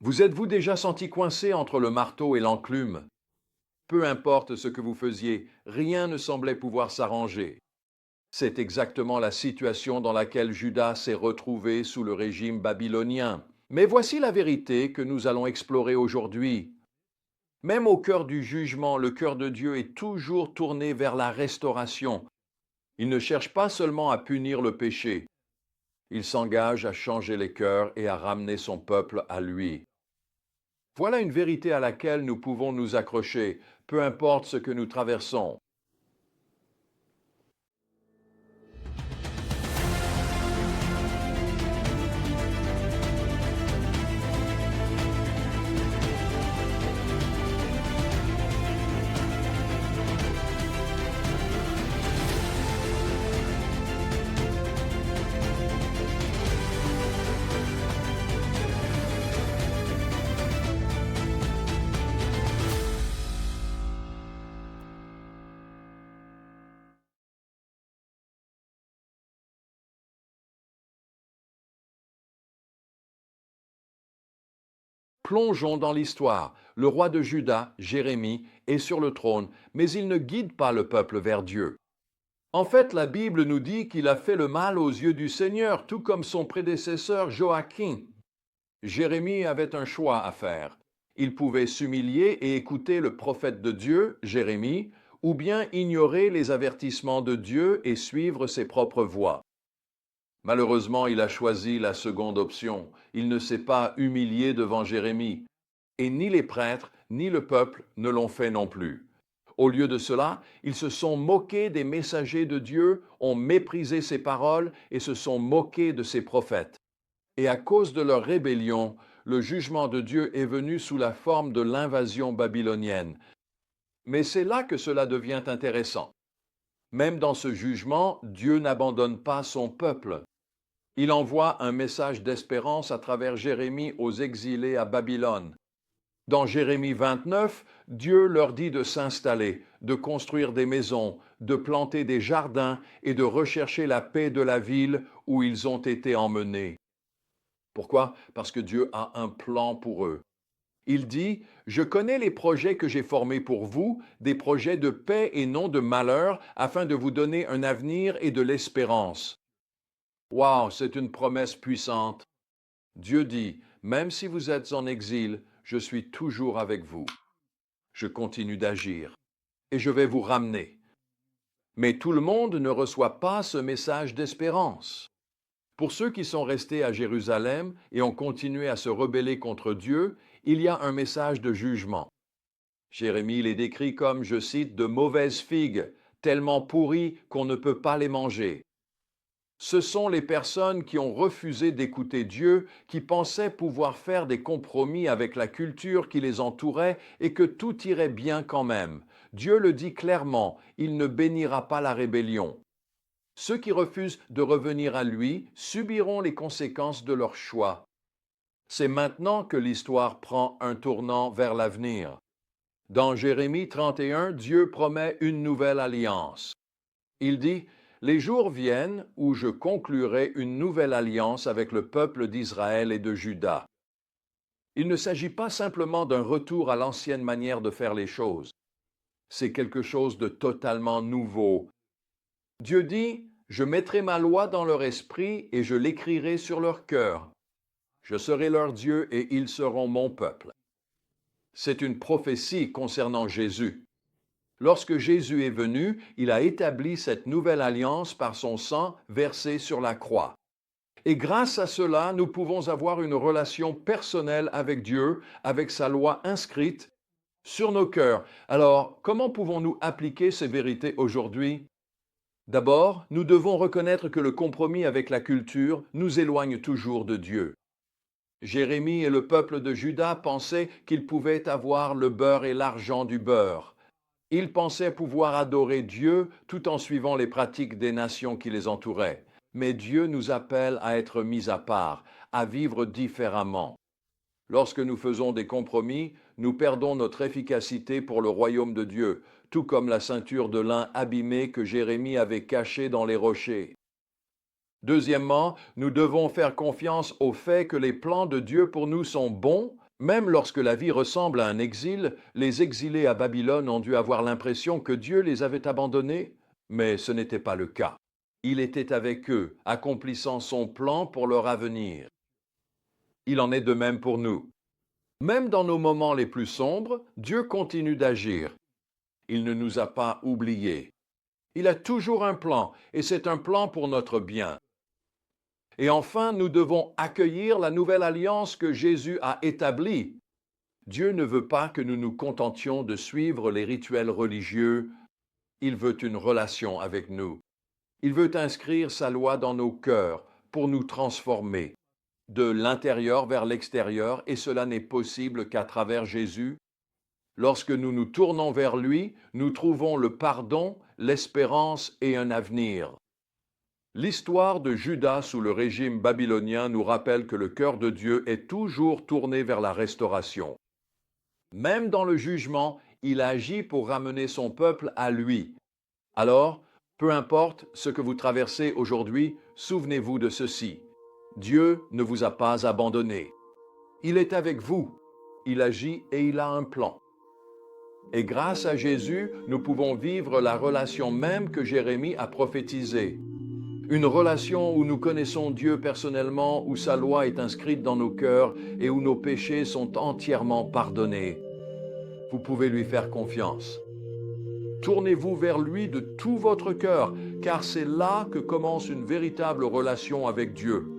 Vous êtes-vous déjà senti coincé entre le marteau et l'enclume? Peu importe ce que vous faisiez, rien ne semblait pouvoir s'arranger. C'est exactement la situation dans laquelle Judas s'est retrouvé sous le régime babylonien. Mais voici la vérité que nous allons explorer aujourd'hui. Même au cœur du jugement, le cœur de Dieu est toujours tourné vers la restauration. Il ne cherche pas seulement à punir le péché, il s'engage à changer les cœurs et à ramener son peuple à lui. Voilà une vérité à laquelle nous pouvons nous accrocher, peu importe ce que nous traversons. Plongeons dans l'histoire. Le roi de Juda, Jérémie, est sur le trône, mais il ne guide pas le peuple vers Dieu. En fait, la Bible nous dit qu'il a fait le mal aux yeux du Seigneur, tout comme son prédécesseur Joachim. Jérémie avait un choix à faire. Il pouvait s'humilier et écouter le prophète de Dieu, Jérémie, ou bien ignorer les avertissements de Dieu et suivre ses propres voies. Malheureusement, il a choisi la seconde option. Il ne s'est pas humilié devant Jérémie. Et ni les prêtres, ni le peuple ne l'ont fait non plus. Au lieu de cela, ils se sont moqués des messagers de Dieu, ont méprisé ses paroles et se sont moqués de ses prophètes. Et à cause de leur rébellion, le jugement de Dieu est venu sous la forme de l'invasion babylonienne. Mais c'est là que cela devient intéressant. Même dans ce jugement, Dieu n'abandonne pas son peuple. Il envoie un message d'espérance à travers Jérémie aux exilés à Babylone. Dans Jérémie 29, Dieu leur dit de s'installer, de construire des maisons, de planter des jardins et de rechercher la paix de la ville où ils ont été emmenés. Pourquoi? Parce que Dieu a un plan pour eux. Il dit, je connais les projets que j'ai formés pour vous, des projets de paix et non de malheur, afin de vous donner un avenir et de l'espérance. Waouh, c'est une promesse puissante. Dieu dit, même si vous êtes en exil, je suis toujours avec vous. Je continue d'agir et je vais vous ramener. Mais tout le monde ne reçoit pas ce message d'espérance. Pour ceux qui sont restés à Jérusalem et ont continué à se rebeller contre Dieu, il y a un message de jugement. Jérémie les décrit comme, je cite, de mauvaises figues, tellement pourries qu'on ne peut pas les manger. Ce sont les personnes qui ont refusé d'écouter Dieu, qui pensaient pouvoir faire des compromis avec la culture qui les entourait et que tout irait bien quand même. Dieu le dit clairement, il ne bénira pas la rébellion. Ceux qui refusent de revenir à lui subiront les conséquences de leur choix. C'est maintenant que l'histoire prend un tournant vers l'avenir. Dans Jérémie 31, Dieu promet une nouvelle alliance. Il dit, les jours viennent où je conclurai une nouvelle alliance avec le peuple d'Israël et de Juda. Il ne s'agit pas simplement d'un retour à l'ancienne manière de faire les choses. C'est quelque chose de totalement nouveau. Dieu dit, je mettrai ma loi dans leur esprit et je l'écrirai sur leur cœur. Je serai leur Dieu et ils seront mon peuple. C'est une prophétie concernant Jésus. Lorsque Jésus est venu, il a établi cette nouvelle alliance par son sang versé sur la croix. Et grâce à cela, nous pouvons avoir une relation personnelle avec Dieu, avec sa loi inscrite sur nos cœurs. Alors, comment pouvons-nous appliquer ces vérités aujourd'hui? D'abord, nous devons reconnaître que le compromis avec la culture nous éloigne toujours de Dieu. Jérémie et le peuple de Juda pensaient qu'ils pouvaient avoir le beurre et l'argent du beurre. Ils pensaient pouvoir adorer Dieu tout en suivant les pratiques des nations qui les entouraient. Mais Dieu nous appelle à être mis à part, à vivre différemment. Lorsque nous faisons des compromis, nous perdons notre efficacité pour le royaume de Dieu, tout comme la ceinture de lin abîmée que Jérémie avait cachée dans les rochers. Deuxièmement, nous devons faire confiance au fait que les plans de Dieu pour nous sont bons, Même lorsque la vie ressemble à un exil, les exilés à Babylone ont dû avoir l'impression que Dieu les avait abandonnés, mais ce n'était pas le cas. Il était avec eux, accomplissant son plan pour leur avenir. Il en est de même pour nous. Même dans nos moments les plus sombres, Dieu continue d'agir. Il ne nous a pas oubliés. Il a toujours un plan, et c'est un plan pour notre bien. Et enfin, nous devons accueillir la nouvelle alliance que Jésus a établie. Dieu ne veut pas que nous nous contentions de suivre les rituels religieux. Il veut une relation avec nous. Il veut inscrire sa loi dans nos cœurs pour nous transformer de l'intérieur vers l'extérieur, et cela n'est possible qu'à travers Jésus. Lorsque nous nous tournons vers lui, nous trouvons le pardon, l'espérance et un avenir. L'histoire de Juda sous le régime babylonien nous rappelle que le cœur de Dieu est toujours tourné vers la restauration. Même dans le jugement, il agit pour ramener son peuple à lui. Alors, peu importe ce que vous traversez aujourd'hui, souvenez-vous de ceci. Dieu ne vous a pas abandonné. Il est avec vous. Il agit et il a un plan. Et grâce à Jésus, nous pouvons vivre la relation même que Jérémie a prophétisée. Une relation où nous connaissons Dieu personnellement, où sa loi est inscrite dans nos cœurs et où nos péchés sont entièrement pardonnés. Vous pouvez lui faire confiance. Tournez-vous vers lui de tout votre cœur, car c'est là que commence une véritable relation avec Dieu.